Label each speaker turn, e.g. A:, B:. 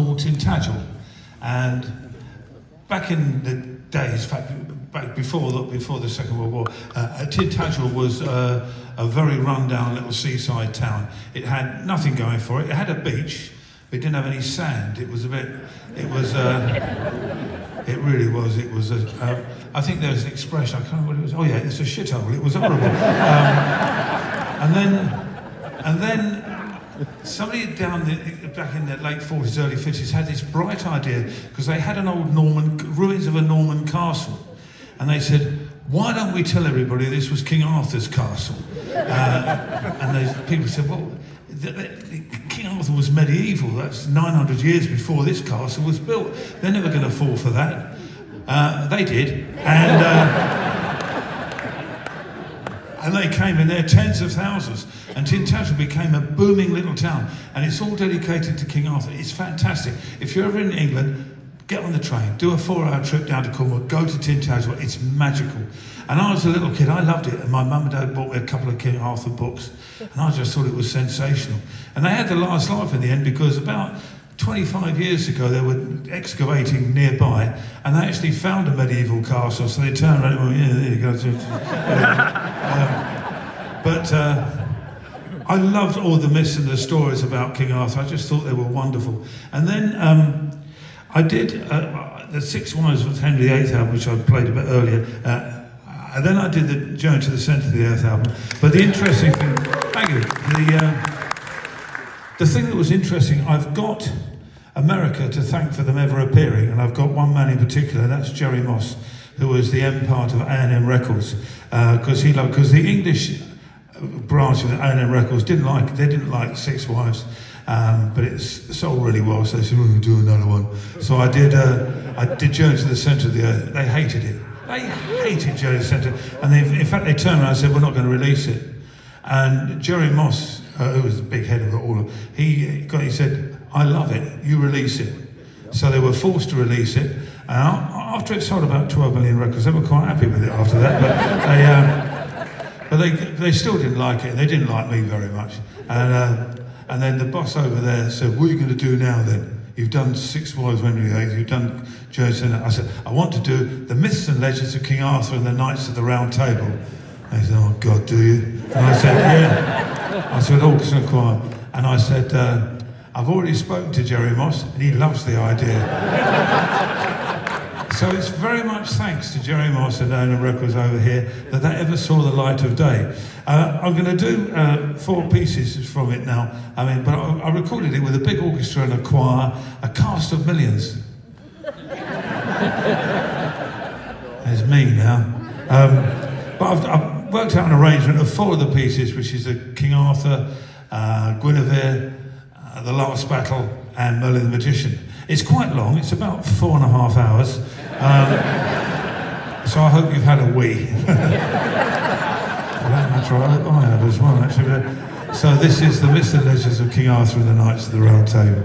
A: called Tintagel. And back in the days, in fact, back before the Second World War, Tintagel was a very run-down little seaside town. It had nothing going for it. It had a beach, but it didn't have any sand. It was, I think there was an expression, I can't remember what it was. Oh yeah, it's a shithole. It was horrible. And then somebody back in the late 40s, early 50s had this bright idea, because they had an old ruins of a Norman castle. And they said, why don't we tell everybody this was King Arthur's castle? And people said, well, King Arthur was medieval. That's 900 years before this castle was built. They're never going to fall for that. They did. And they came in there, tens of thousands. And Tintagel became a booming little town. And it's all dedicated to King Arthur. It's fantastic. If you're ever in England, get on the train, do a 4-hour trip down to Cornwall, go to Tintagel. It's magical. And I was a little kid, I loved it. And my mum and dad bought me a couple of King Arthur books. And I just thought it was sensational. And they had the last laugh in the end, because about 25 years ago, they were excavating nearby, and they actually found a medieval castle, so they turned around and went, yeah, there you go. But I loved all the myths and the stories about King Arthur. I just thought they were wonderful. And then I did the Six Wives of Henry VIII album, which I played a bit earlier, and then I did the Journey to the Centre of the Earth album. But the interesting thing, thank you, the thing that was interesting, I've got America to thank for them ever appearing, and I've got one man in particular, that's Jerry Moss, who was the M part of A&M Records, because the English branch of A&M Records didn't like Six Wives, but it sold really well, so they said, we'll do another one. So I did Journey to the Centre of the Earth. They hated it. They hated Journey to the Centre, and in fact they turned around and said, we're not going to release it. And Jerry Moss, who was the big head of it all, he said, I love it, you release it. So they were forced to release it. After it sold about 12 million records, they were quite happy with it after that, but they still didn't like it, and they didn't like me very much. And then the boss over there said, what are you going to do now then? You've done Six Wives of Henry VIII, you've done Journey to the Centre. I said, I want to do the myths and legends of King Arthur and the Knights of the Round Table. And he said, oh God, do you? And I said, yeah. I said, orchestra and choir. And I said, I've already spoken to Jerry Moss, and he loves the idea. So it's very much thanks to Jerry Moss and A&M Records over here that ever saw the light of day. I'm going to do 4 pieces from it now. But I recorded it with a big orchestra and a choir, a cast of millions. There's me now. But I've worked out an arrangement of 4 of the pieces, which is King Arthur, Guinevere, The Last Battle, and Merlin the Magician. It's quite long, it's about 4.5 hours. So I hope you've had a wee. For that matter, I hope I have as well, actually. So this is the myths and legends of King Arthur and the Knights of the Round Table.